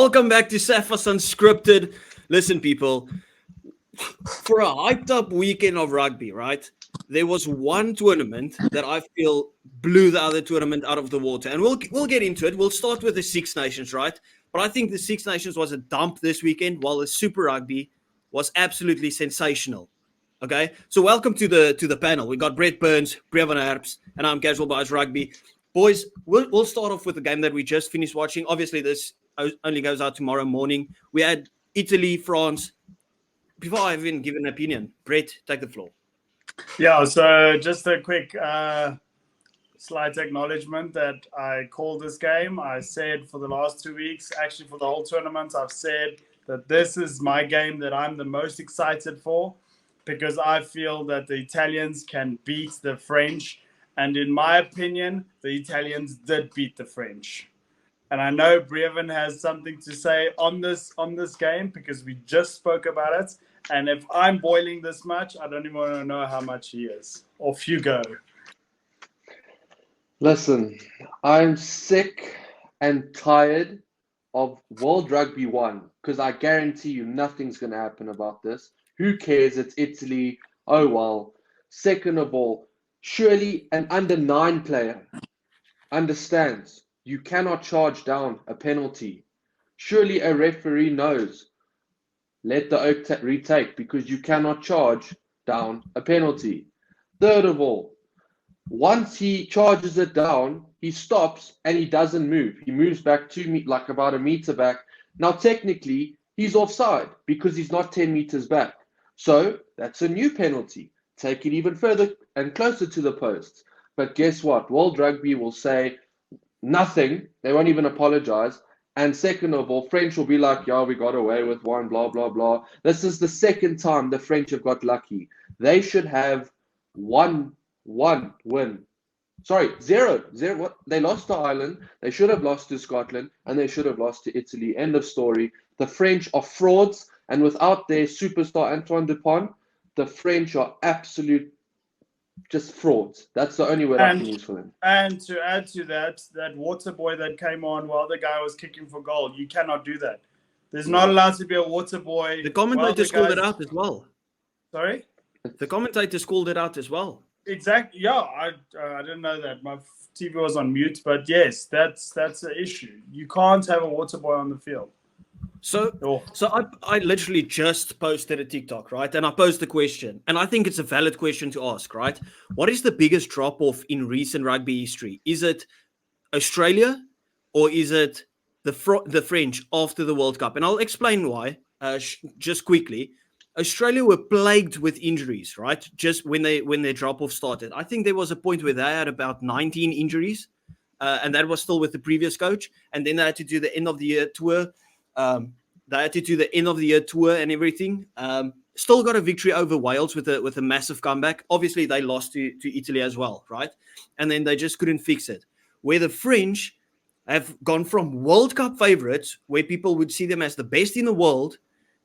Welcome back to Safas Unscripted. Listen, people, for a hyped up weekend of rugby, right? There was one tournament that I feel blew the other tournament out of the water, and we'll get into it. We'll start with the Six Nations, right? But I think the Six Nations was a dump this weekend, while the Super Rugby was absolutely sensational. Okay, so welcome to the panel. We got Brett Burns, Brevan Herps, and I'm Casual Bias Rugby. Boys, we'll start off with the game that we just finished watching. Obviously, this only goes out tomorrow morning. We had Italy, France. Before I even give an opinion, Brett, take the floor. Yeah, so just a quick slight acknowledgement that I called this game. I said for the last 2 weeks, actually for the whole tournament, I've said that this is my game that I'm the most excited for because I feel that the Italians can beat the French. And in my opinion, the Italians did beat the French. And I know Brevan has something to say on this game because we just spoke about it. And if I'm boiling this much, I don't even want to know how much he is. Off you go. Listen, I'm sick and tired of World Rugby 1 because I guarantee you nothing's going to happen about this. Who cares? It's Italy. Oh, well. Second of all, surely an under-9 player understands you cannot charge down a penalty. Surely a referee knows. Let the oak retake because you cannot charge down a penalty. Third of all, once he charges it down, he stops and he doesn't move. He moves back 2 meters, like about a meter back. Now, technically, he's offside because he's not 10 meters back. So that's a new penalty. Take it even further and closer to the posts. But guess what? World Rugby will say nothing. They won't even apologize. And second of all, French will be like, yeah, we got away with one, blah, blah, blah. This is the second time the French have got lucky. They should have one win. Sorry, zero. What? They lost to Ireland. They should have lost to Scotland. And they should have lost to Italy. End of story. The French are frauds. And without their superstar Antoine Dupont, the French are absolute just frauds. That's the only word I can use for them. And to add to that water boy that came on while the guy was kicking for goal, you cannot do that. There's not allowed to be a water boy. The commentators called it out as well. Sorry? The commentators called it out as well. Exactly. Yeah, I didn't know that. My TV was on mute, but yes, that's an issue. You can't have a water boy on the field. So I literally just posted a TikTok, right? And I posed the question, and I think it's a valid question to ask, right? What is the biggest drop-off in recent rugby history? Is it Australia or is it the French after the World Cup? And I'll explain why, just quickly. Australia were plagued with injuries, right? Just when their drop-off started. I think there was a point where they had about 19 injuries, and that was still with the previous coach. And then they had to do the end of the year tour. They had to do the end of the year tour and everything. Still got a victory over Wales with a massive comeback. Obviously, they lost to Italy as well, right? And then they just couldn't fix it. Where the French have gone from World Cup favorites, where people would see them as the best in the world,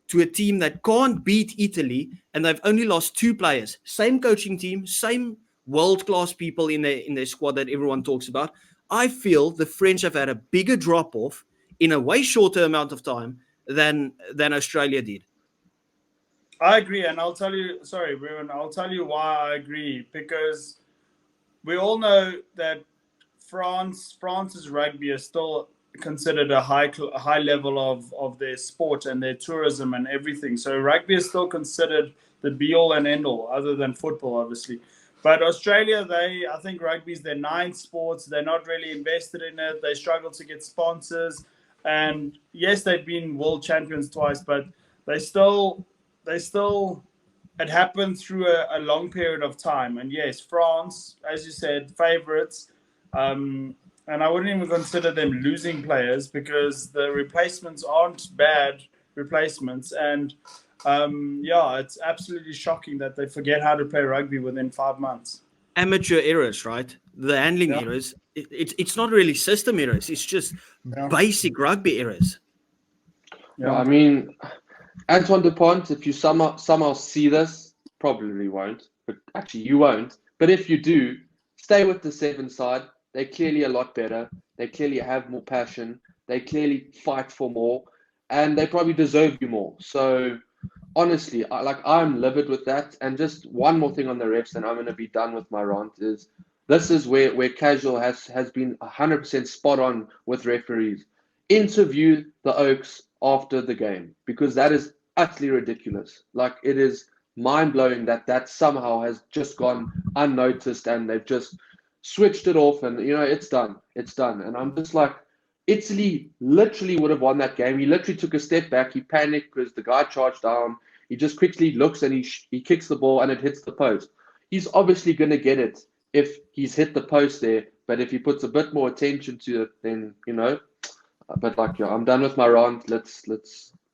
to a team that can't beat Italy, and they've only lost 2 players. Same coaching team, same world-class people in their squad that everyone talks about. I feel the French have had a bigger drop-off in a way shorter amount of time than Australia did. I agree, and I'll tell you, sorry, Brevan, I'll tell you why I agree. Because we all know that France's rugby is still considered a high level of their sport and their tourism and everything. So rugby is still considered the be-all and end-all, other than football, obviously. But Australia, I think rugby is their 9th sport. They're not really invested in it. They struggle to get sponsors. And yes, they've been world champions twice, but they still, it happened through a long period of time. And yes, France, as you said, favorites. And I wouldn't even consider them losing players because the replacements aren't bad replacements. And it's absolutely shocking that they forget how to play rugby within 5 months. Amateur errors, right? The handling errors. It's not really system errors. It's just basic rugby errors. Yeah. I mean, Antoine Dupont, if you somehow see this, probably won't. But actually, you won't. But if you do, stay with the 7 side. They're clearly a lot better. They clearly have more passion. They clearly fight for more. and they probably deserve you more. So honestly, I'm livid with that. And just one more thing on the refs, and I'm going to be done with my rant. Is this is where Casual has been 100% spot on with referees. Interview the Oaks after the game, because that is utterly ridiculous. Like, it is mind blowing that somehow has just gone unnoticed, and they've just switched it off, and it's done. It's done. And I'm just like, Italy literally would have won that game. He literally took a step back. He panicked because the guy charged down. He just quickly looks and he kicks the ball and it hits the post. He's obviously going to get it if he's hit the post there. But if he puts a bit more attention to it, then But I'm done with my rant. Let's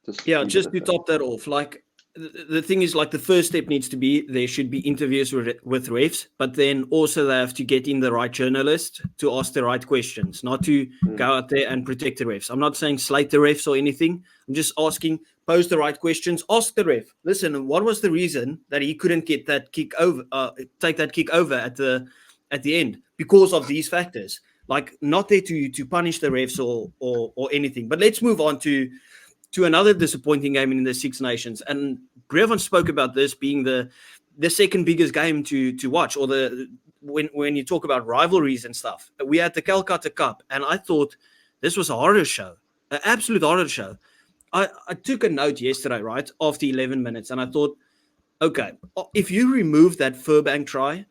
just just to top that off, like the thing is, like, the first step needs to be there should be interviews with refs, but then also they have to get in the right journalist to ask the right questions, not to go out there and protect the refs. I'm not saying slate the refs or anything. I'm just asking, pose the right questions, ask the ref. Listen, what was the reason that he couldn't get that kick over, take that kick over at the end because of these factors? Like, not there to punish the refs or anything. But let's move on to another disappointing game in the Six Nations. And Brevon spoke about this being the second biggest game to watch, or when you talk about rivalries and stuff. We had the Calcutta Cup, and I thought this was a horror show, an absolute horror show. I took a note yesterday, right, after 11 minutes, and I thought, okay, if you remove that Furbank try,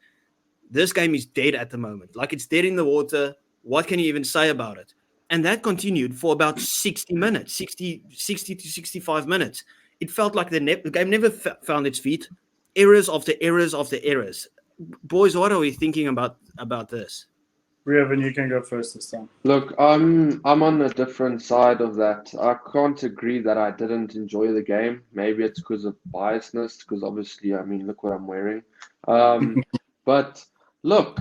this game is dead at the moment. Like, it's dead in the water. What can you even say about it? And that continued for about 60 minutes, 60 to 65 minutes. It felt like the game never found its feet. Errors after errors after errors. Boys, what are we thinking about this? Revan, you can go first this time. Look, I'm on a different side of that. I can't agree that I didn't enjoy the game. Maybe it's because of biasness, because obviously, look what I'm wearing. But look,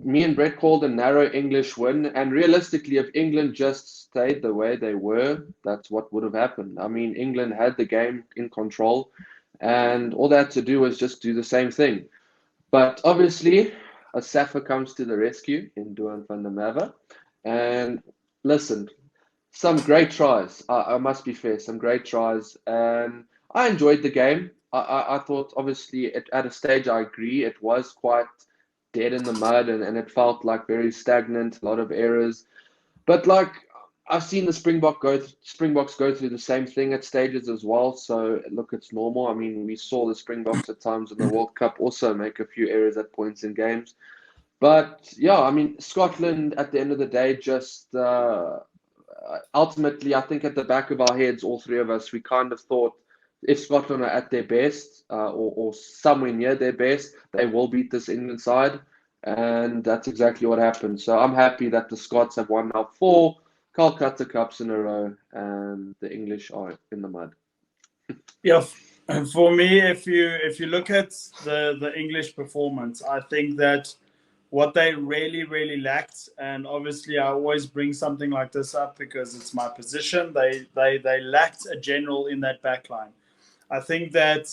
me and Brett called a narrow English win, and realistically, if England just stayed the way they were, that's what would have happened. England had the game in control, and all they had to do was just do the same thing. But obviously, a Safa comes to the rescue in Dupont van der Merwe. And listen, some great tries. I must be fair, some great tries. And I enjoyed the game. I thought, obviously, at a stage, I agree, it was quite dead in the mud, and it felt like very stagnant, a lot of errors. But like, I've seen the Springboks go through the same thing at stages as well. So look, it's normal. We saw the Springboks at times in the World Cup also make a few errors at points in games. But yeah, Scotland at the end of the day, just ultimately, I think at the back of our heads, all three of us, we kind of thought if Scotland are at their best or somewhere near their best, they will beat this England side. And that's exactly what happened. So I'm happy that the Scots have won now 4 Calcutta Cups in a row, and the English are in the mud. Yeah, and for me, if you look at the English performance, I think that what they really, really lacked, and obviously I always bring something like this up because it's my position, they lacked a general in that backline. I think that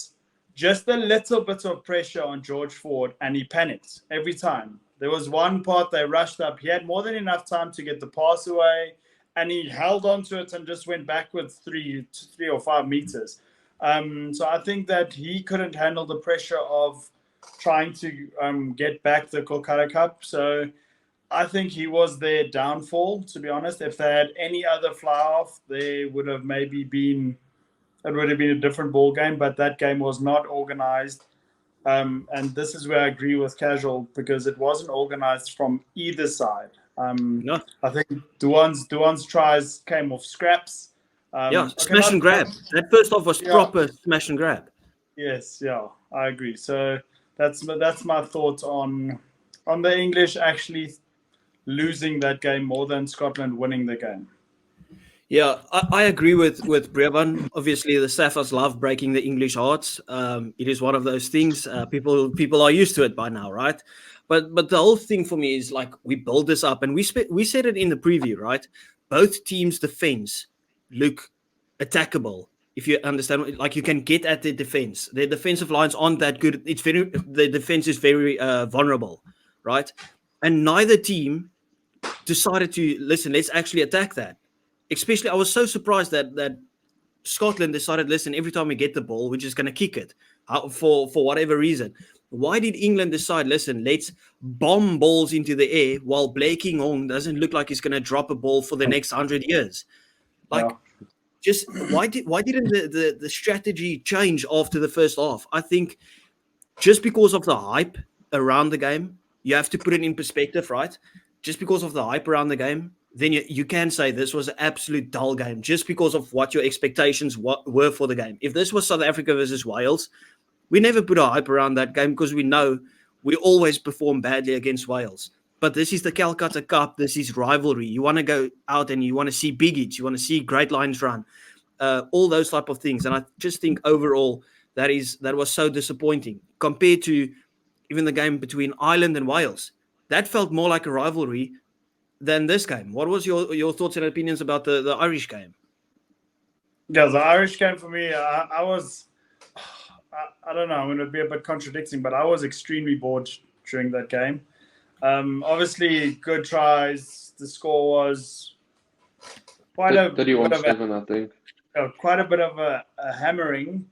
just a little bit of pressure on George Ford, and he panicked every time. There was one part they rushed up. He had more than enough time to get the pass away, and he held on to it and just went backwards 3 or 5 meters. So I think that he couldn't handle the pressure of trying to get back the Calcutta Cup. So I think he was their downfall, to be honest. If they had any other fly-off, they would have maybe been... It would have been a different ball game, but that game was not organized. And this is where I agree with Casual, because it wasn't organized from either side. No. I think Duan's tries came off scraps. Smash and grab. That first off was proper smash and grab. Yes, yeah, I agree. So that's my thoughts on the English actually losing that game more than Scotland winning the game. Yeah, I agree with Brevon. Obviously, the Saffers love breaking the English hearts. It is one of those things. People are used to it by now, right? But the whole thing for me is, like, we build this up, and we said it in the preview, right? Both teams' defense look attackable. If you understand, like, you can get at the defense. Their defensive lines aren't that good. The defense is very vulnerable, right? And neither team decided to listen. Let's actually attack that. Especially, I was so surprised that Scotland decided, listen, every time we get the ball, we're just going to kick it for whatever reason. Why did England decide, listen, let's bomb balls into the air while Blake Hong doesn't look like he's going to drop a ball for the next 100 years? Like, just why didn't the strategy change after the first half? I think just because of the hype around the game, you have to put it in perspective, right? Just because of the hype around the game, then you can say this was an absolute dull game just because of what your expectations were for the game. If this was South Africa versus Wales, we never put a hype around that game because we know we always perform badly against Wales. But this is the Calcutta Cup. This is rivalry. You want to go out and you want to see big hits. You want to see great lines run, all those type of things. And I just think overall that was so disappointing compared to even the game between Ireland and Wales. That felt more like a rivalry than this game. What was your thoughts and opinions about the Irish game? Yeah, the Irish game for me, I was, I don't know, I'm going to be a bit contradicting, but I was extremely bored during that game. Obviously, good tries. The score was quite 31-7, I think. Quite a bit of a hammering.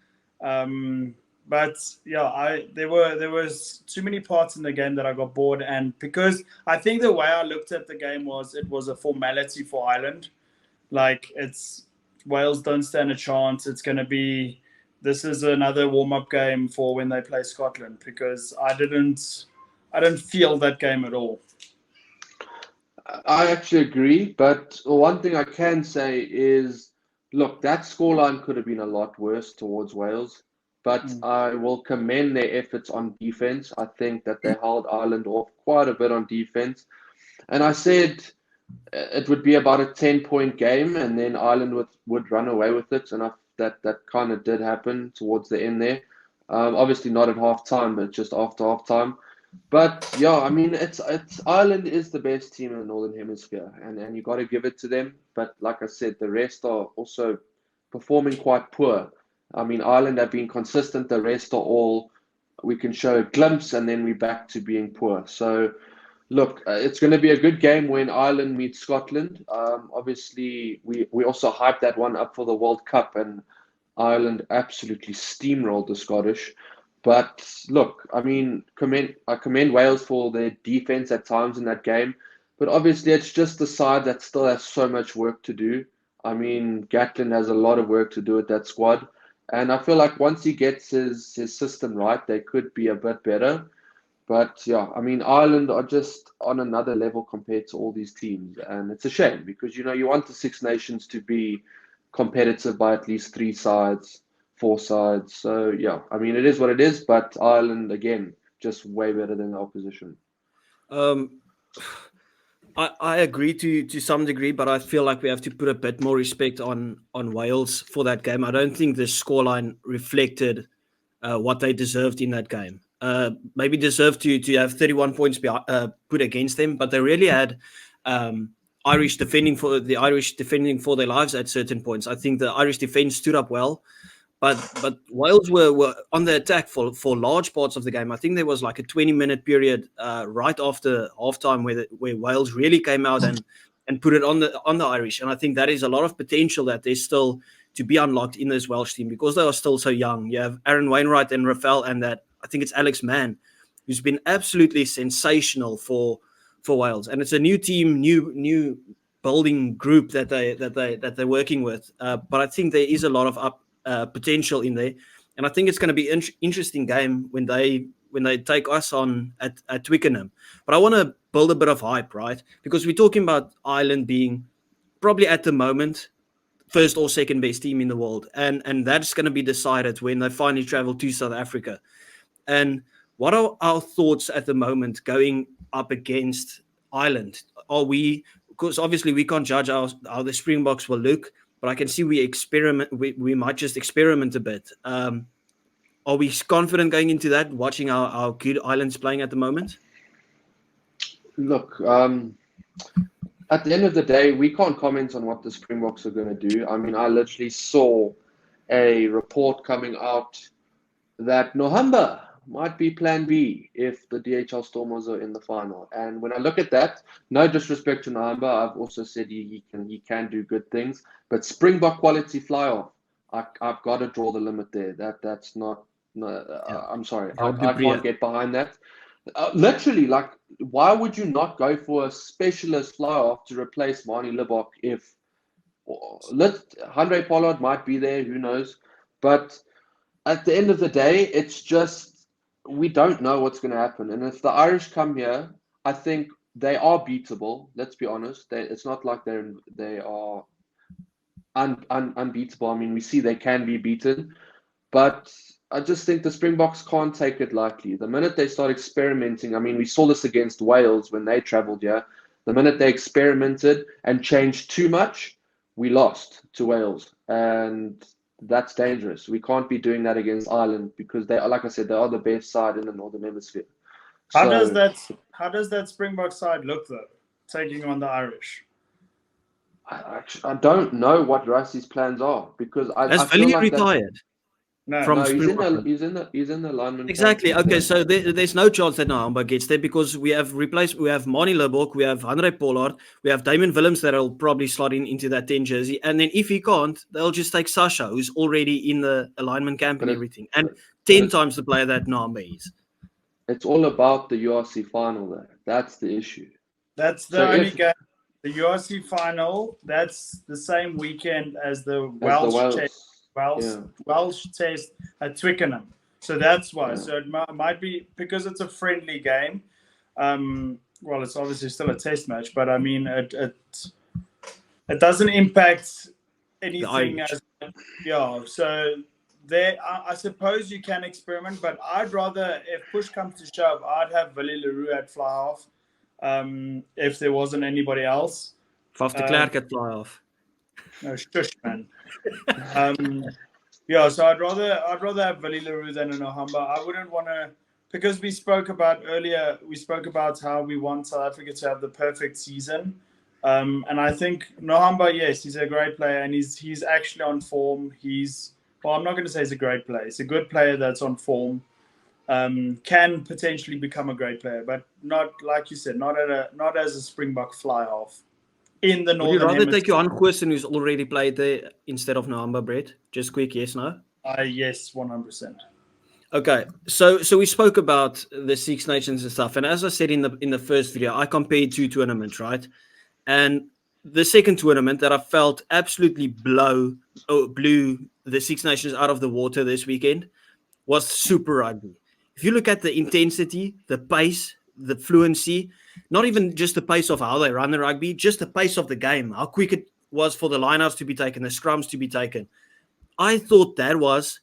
But yeah, there was too many parts in the game that I got bored, and because I think the way I looked at the game was it was a formality for Ireland. Like, it's Wales don't stand a chance. It's going to be, this is another warm-up game for when they play Scotland, because I didn't feel that game at all. I actually agree, but one thing I can say is, look, that scoreline could have been a lot worse towards Wales, but I will commend their efforts on defense. I think that they held Ireland off quite a bit on defense. And I said it would be about a 10-point game, and then Ireland would run away with it. And that kind of did happen towards the end there. Obviously not at halftime, but just after halftime. But yeah, I mean, it's Ireland is the best team in the Northern Hemisphere, and you got to give it to them. But like I said, the rest are also performing quite poor. I mean, Ireland have been consistent. The rest are all, we can show a glimpse, and then we're back to being poor. So, look, it's going to be a good game when Ireland meets Scotland. Obviously, we also hyped that one up for the World Cup, and Ireland absolutely steamrolled the Scottish. But look, I mean, I commend Wales for their defense at times in that game. But obviously, it's just the side that still has so much work to do. I mean, Gatland has a lot of work to do with that squad. And I feel like once he gets his system right, they could be a bit better. But yeah, I mean, Ireland are just on another level compared to all these teams. And it's a shame because, you want the Six Nations to be competitive by at least 3 sides, 4 sides. So yeah, I mean, it is what it is. But Ireland, again, just way better than the opposition. I agree to some degree, but I feel like we have to put a bit more respect on Wales for that game. I don't think the scoreline reflected what they deserved in that game. Maybe deserved to have 31 points put against them, but they really had Irish defending for their lives at certain points. I think the Irish defense stood up well. But Wales were on the attack for large parts of the game. I think there was like a 20-minute period right after halftime where Wales really came out and put it on the Irish. And I think that is a lot of potential that there's still to be unlocked in this Welsh team because they are still so young. You have Aaron Wainwright and Rafael, and that I think it's Alex Mann, who's been absolutely sensational for Wales. And it's a new team, new building group that they're working with. But I think there is a lot of potential in there, and I think it's going to be an interesting game when they take us on at Twickenham. But I want to build a bit of hype, right? Because we're talking about Ireland being probably at the moment first or second best team in the world, and that's going to be decided when they finally travel to South Africa. And what are our thoughts at the moment going up against Ireland? Because obviously we can't judge how the Springboks will look. But I can see we might just experiment a bit. Are we confident going into that, watching our good Ireland's playing at the moment? Look, at the end of the day, we can't comment on what the Springboks are going to do. I mean, I literally saw a report coming out that Nohamba might be plan B if the DHL Stormers are in the final. And when I look at that, no disrespect to Nohamba, I've also said he can do good things. But Springbok quality fly off, I've got to draw the limit there. That's not. No, Yeah. I'm sorry. Jacques I Dupree. can't get behind that. Literally, like, why would you not go for a specialist fly off to replace Marnie Libok if Andre Pollard might be there? Who knows? But at the end of the day, it's just we don't know what's going to happen. And if the Irish come here, I think they are beatable. Let's be honest. It's not like they are unbeatable. I mean, we see they can be beaten, but I just think the Springboks can't take it lightly. The minute they start experimenting, I mean, we saw this against Wales when they travelled here. The minute they experimented and changed too much, we lost to Wales, and that's dangerous. We can't be doing that against Ireland because they are, like I said, they are the best side in the Northern Hemisphere. How does that Springbok side look though, taking on the Irish? I don't know what Rassi's plans are because Has I feel Villy like that. retired No, from No, Springbok? he's in the lineman. Exactly. camp. Okay, so there's no chance that Nahamba gets there because we have Marnie Libok, we have Andre Pollard, we have Damon Willems that'll probably slot into that 10 jersey. And then if he can't, they'll just take Sasha, who's already in the alignment camp and everything. And 10 times the player that Nahamba is. It's all about the URC final there. That's the issue. That's the only game. The URC final, that's the same weekend as the Welsh test at Twickenham. So that's why. Yeah. So it might be because it's a friendly game. Well, it's obviously still a test match, but I mean, it doesn't impact anything. So there, I suppose you can experiment, but I'd rather, if push comes to shove, I'd have Willie Leroux at fly half. If there wasn't anybody else. Faf de Klerk at fly off. No, shush, man. So I'd rather have Willie Leroux than an Ohamba. I wouldn't want to, because we spoke about how we want South Africa to have the perfect season. And I think Nohamba, yes, he's a great player and he's actually on form. I'm not going to say he's a great player. He's a good player that's on form. Can potentially become a great player, but not, like you said, not as a Springbok fly half in the Northern Hemisphere. Would you rather take Johan Goosen, who's already played there, instead of Nahamba, Brett? Just quick, yes, no? Yes, 100%. Okay, so we spoke about the Six Nations and stuff, and as I said in the first video, I compared two tournaments, right? And the second tournament that I felt absolutely blew the Six Nations out of the water this weekend was Super Rugby. If you look at the intensity, the pace, the fluency, not even just the pace of how they run the rugby, just the pace of the game, how quick it was for the lineouts to be taken, the scrums to be taken. I thought that was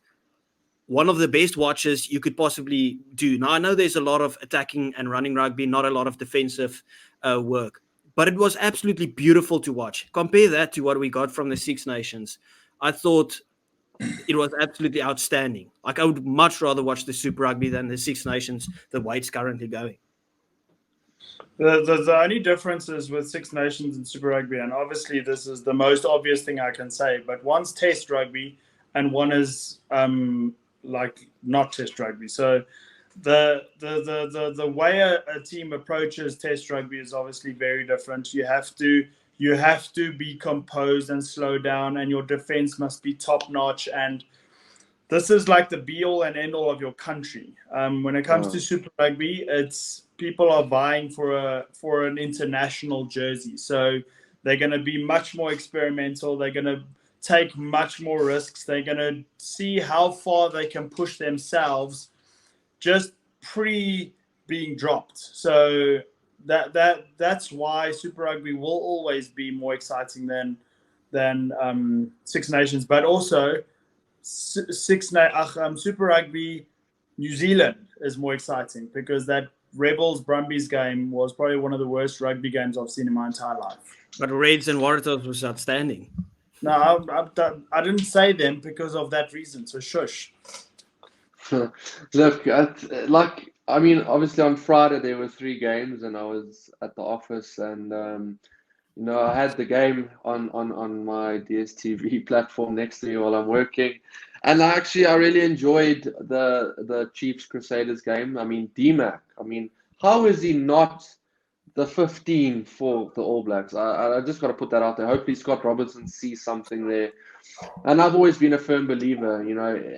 one of the best watches you could possibly do. Now, I know there's a lot of attacking and running rugby, not a lot of defensive work, but it was absolutely beautiful to watch. Compare that to what we got from the Six Nations. I thought it was absolutely outstanding. Like, I would much rather watch the Super Rugby than the Six Nations, the way it's currently going. The only differences with Six Nations and Super Rugby, and obviously this is the most obvious thing I can say, but one's Test Rugby and one is like not Test Rugby. So the way a team approaches Test Rugby is obviously very different. You have to be composed and slow down, and your defense must be top notch. And this is like the be all and end all of your country. When it comes to Super Rugby, it's people are vying for an international jersey, so they're going to be much more experimental. They're going to take much more risks. They're going to see how far they can push themselves just pre being dropped. So that's why Super Rugby will always be more exciting than Six Nations, but also Super Rugby New Zealand is more exciting because that Rebels Brumbies game was probably one of the worst rugby games I've seen in my entire life. But Reds and Waratahs was outstanding. No, I didn't say them because of that reason. So shush. Look, I mean, obviously on Friday there were 3 games, and I was at the office, and I had the game on my DSTV platform next to me while I'm working, and I really enjoyed the Chiefs Crusaders game. I mean, DMAC. I mean, how is he not the 15 for the All Blacks. I just got to put that out there. Hopefully Scott Robertson sees something there. And I've always been a firm believer,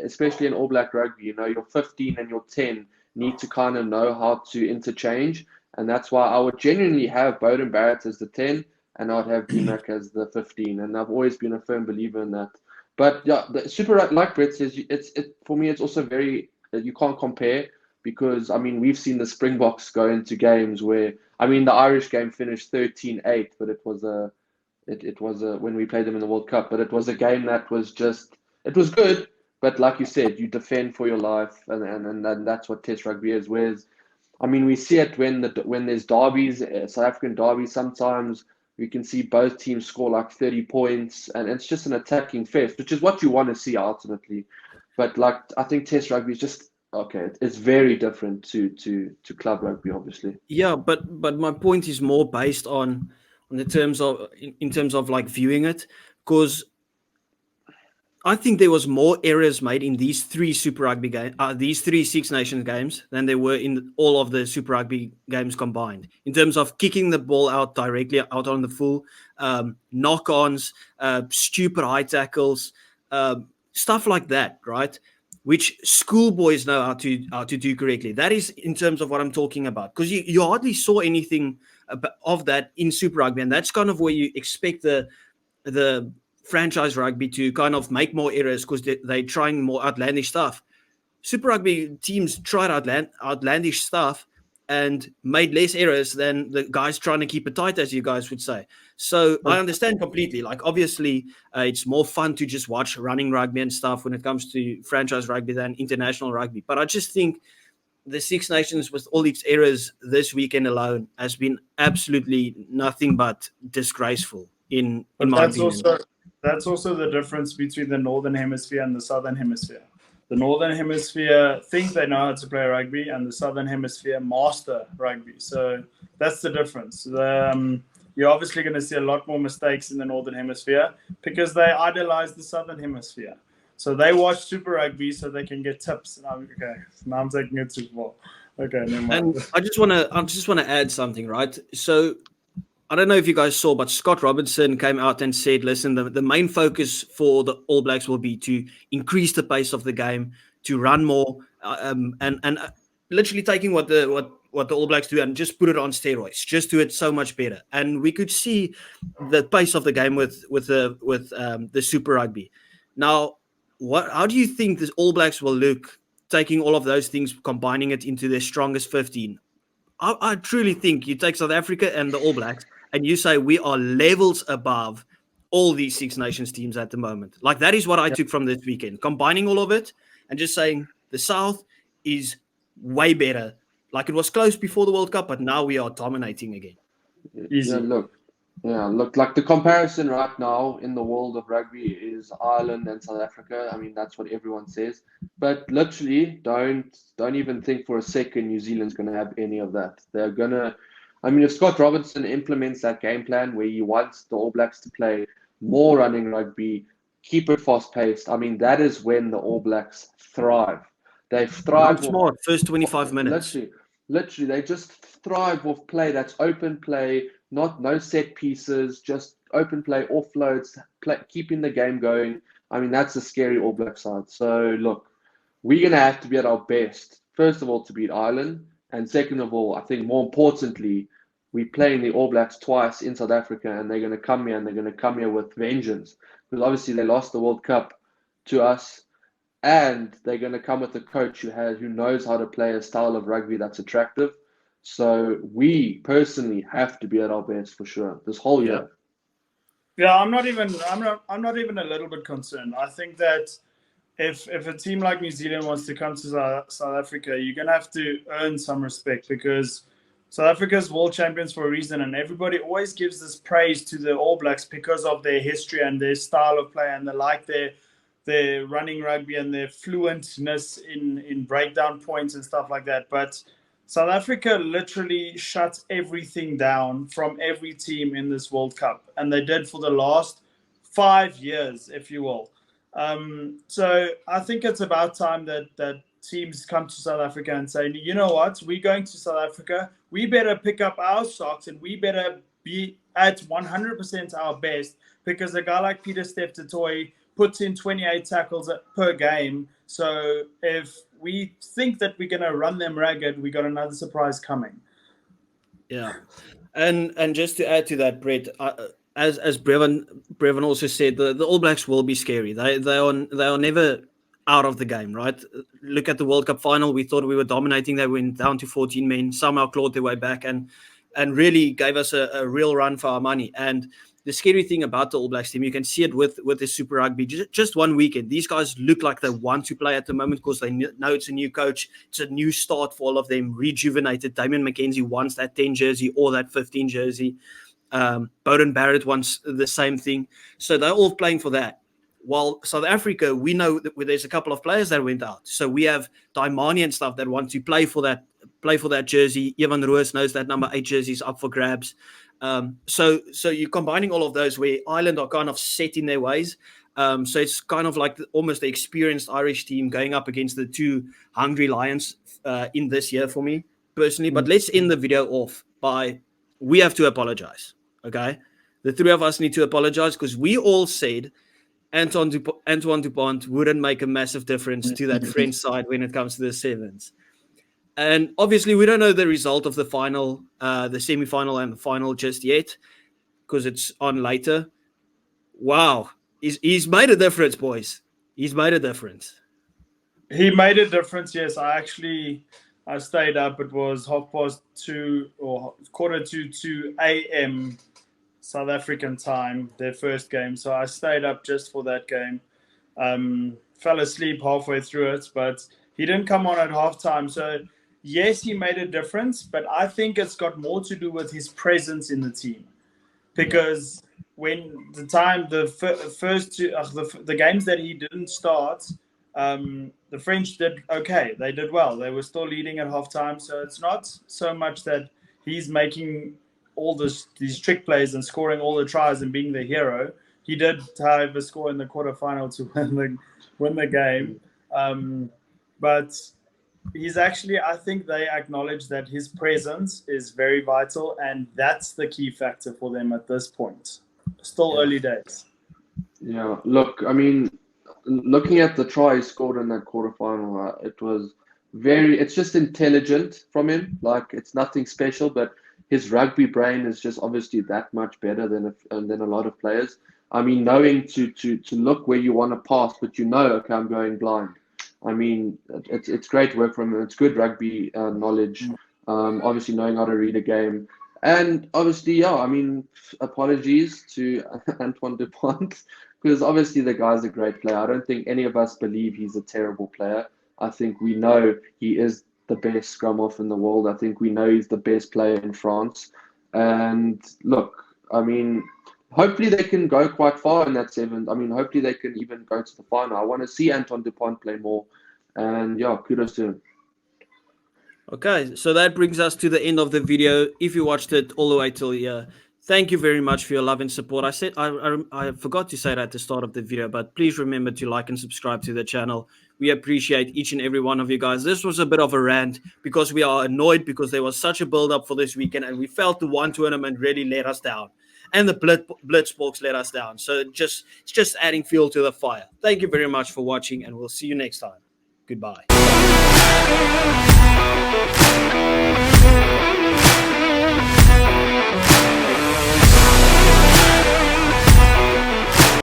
especially in All Black rugby, your 15 and your 10 need to kind of know how to interchange. And that's why I would genuinely have Beauden Barrett as the 10 and I would have DMAC as the 15. And I've always been a firm believer in that. But yeah, the Super Rugby, like Brett says, for me, it's also very, you can't compare because, we've seen the Springboks go into games where, the Irish game finished 13-8, but it was when we played them in the World Cup, but it was a game that was it was good, but like you said, you defend for your life, and that's what Test rugby is. Whereas, we see it when there's derbies, South African derbies. Sometimes we can see both teams score like 30 points, and it's just an attacking fest, which is what you want to see ultimately. But I think Test rugby is just okay. It's very different to club rugby, obviously. Yeah, but my point is more based on the terms of in terms of like viewing it, because I think there was more errors made in these three Super Rugby games, these three Six Nations games, than there were in all of the Super Rugby games combined. In terms of kicking the ball out directly out on the full, knock-ons, stupid high tackles, stuff like that, right? Which schoolboys know how to do correctly. That is in terms of what I'm talking about, because you hardly saw anything of that in Super Rugby, and that's kind of where you expect the franchise rugby to kind of make more errors because they're trying more outlandish stuff. Super Rugby teams tried outlandish stuff and made less errors than the guys trying to keep it tight, as you guys would say. So I understand completely. Like, obviously, it's more fun to just watch running rugby and stuff when it comes to franchise rugby than international rugby. But I just think the Six Nations, with all its errors this weekend alone, has been absolutely nothing but disgraceful in my opinion. That's also the difference between the Northern Hemisphere and the Southern Hemisphere. The Northern Hemisphere think they know how to play rugby, and the Southern Hemisphere master rugby. So that's the difference. You're obviously going to see a lot more mistakes in the Northern Hemisphere because they idolize the Southern Hemisphere. So they watch Super Rugby so they can get tips. Okay, now I'm taking it too far. Okay, never mind. And I just want to add something, right? So I don't know if you guys saw, but Scott Robertson came out and said, listen, the main focus for the All Blacks will be to increase the pace of the game, to run more, and literally taking what the All Blacks do and just put it on steroids, just do it so much better. And we could see the pace of the game with the Super Rugby. Now, how do you think the All Blacks will look taking all of those things, combining it into their strongest 15? I truly think you take South Africa and the All Blacks and you say we are levels above all these Six Nations teams at the moment. Like, that is what I took from this weekend, combining all of it and just saying the South is way better. Like, it was close before the World Cup, but now we are dominating again. Easy. Look, like the comparison right now in the world of rugby is Ireland and South Africa. That's what everyone says. But literally, don't even think for a second New Zealand's going to have any of that. They're going to, if Scott Robertson implements that game plan where he wants the All Blacks to play more running rugby, keep it fast-paced, that is when the All Blacks thrive. They thrive. Smart, first 25 minutes. Literally, they just thrive with play that's open play, no set pieces, just open play, offloads, keeping the game going. That's a scary All Black side. So, look, we're going to have to be at our best, first of all, to beat Ireland. And second of all, I think more importantly, we're playing the All Blacks twice in South Africa, and they're going to come here, and they're going to come here with vengeance. Because obviously they lost the World Cup to us, and they're going to come with a coach who knows how to play a style of rugby that's attractive. So we personally have to be at our best for sure this whole year. Yeah, I'm not even a little bit concerned. I think that if a team like New Zealand wants to come to South Africa, you're gonna have to earn some respect because South Africa's world champions for a reason, and everybody always gives this praise to the All Blacks because of their history and their style of play, and they like their running rugby and their fluentness in breakdown points and stuff like that. But South Africa literally shuts everything down from every team in this World Cup, and they did for the last 5 years, if you will. So I think it's about time that teams come to South Africa and say, you know what, we're going to South Africa, we better pick up our socks and we better be at 100% our best, because a guy like Peter Steph Toy puts in 28 tackles per game. So if we think that we're going to run them ragged, we got another surprise coming. Yeah. And just to add to that, Brett, as Brevin also said, the All Blacks will be scary. They are never out of the game, right? Look at the World Cup final. We thought we were dominating. They went down to 14 men, somehow clawed their way back and really gave us a real run for our money. And the scary thing about the All Blacks team, you can see it with the Super Rugby. Just one weekend, these guys look like they want to play at the moment because they know it's a new coach. It's a new start for all of them, rejuvenated. Damian McKenzie wants that 10 jersey or that 15 jersey. Bowden Barrett wants the same thing. So they're all playing for that. While South Africa, we know that there's a couple of players that went out. So we have Daimani and stuff that want to play for that jersey. Evan Roos knows that number 8 jersey is up for grabs. So you're combining all of those where Ireland are kind of set in their ways. So it's kind of like almost the experienced Irish team going up against the 2 hungry Lions in this year for me personally. But let's end the video off by, we have to apologize. Okay, the 3 of us need to apologize because we all said Antoine Dupont wouldn't make a massive difference to that French side when it comes to the sevens. And obviously, we don't know the result of the final, the semi-final and the final just yet because it's on later. Wow. He's made a difference, boys. He's made a difference. He made a difference, yes. I stayed up. It was 2:30 or 2:45 a.m. South African time, their first game. So I stayed up just for that game. Fell asleep halfway through it, but he didn't come on at halftime. So yes, he made a difference, but I think it's got more to do with his presence in the team. Because when the first 2, the games that he didn't start, the French did okay. They did well. They were still leading at halftime. So it's not so much that he's making all these trick plays and scoring all the tries and being the hero. He did, however, score in the quarterfinal to win the game. But he's actually, I think they acknowledge that his presence is very vital, and that's the key factor for them at this point. Still early days. Yeah, look, I mean, looking at the try he scored in that quarterfinal, it's just intelligent from him. Like, it's nothing special, but his rugby brain is just obviously that much better than a lot of players. I mean, knowing to look where you want to pass, but okay, I'm going blind. I mean, it's great work from him. It's good rugby knowledge. Obviously knowing how to read a game. And obviously, yeah, I mean, apologies to Antoine Dupont, because obviously the guy's a great player. I don't think any of us believe he's a terrible player. I think we know he is the best scrum off in the world. I think we know he's the best player in France. And look, I mean, hopefully they can go quite far in that 7th. I mean, hopefully they can even go to the final. I want to see Antoine Dupont play more. And yeah, kudos to him. Okay, so that brings us to the end of the video. If you watched it all the way till here, thank you very much for your love and support. I forgot to say that at the start of the video, but please remember to like and subscribe to the channel. We appreciate each and every one of you guys. This was a bit of a rant because we are annoyed because there was such a build-up for this weekend and we felt the one tournament really let us down. And the Blitzbox let us down. So it's just adding fuel to the fire. Thank you very much for watching and we'll see you next time. Goodbye.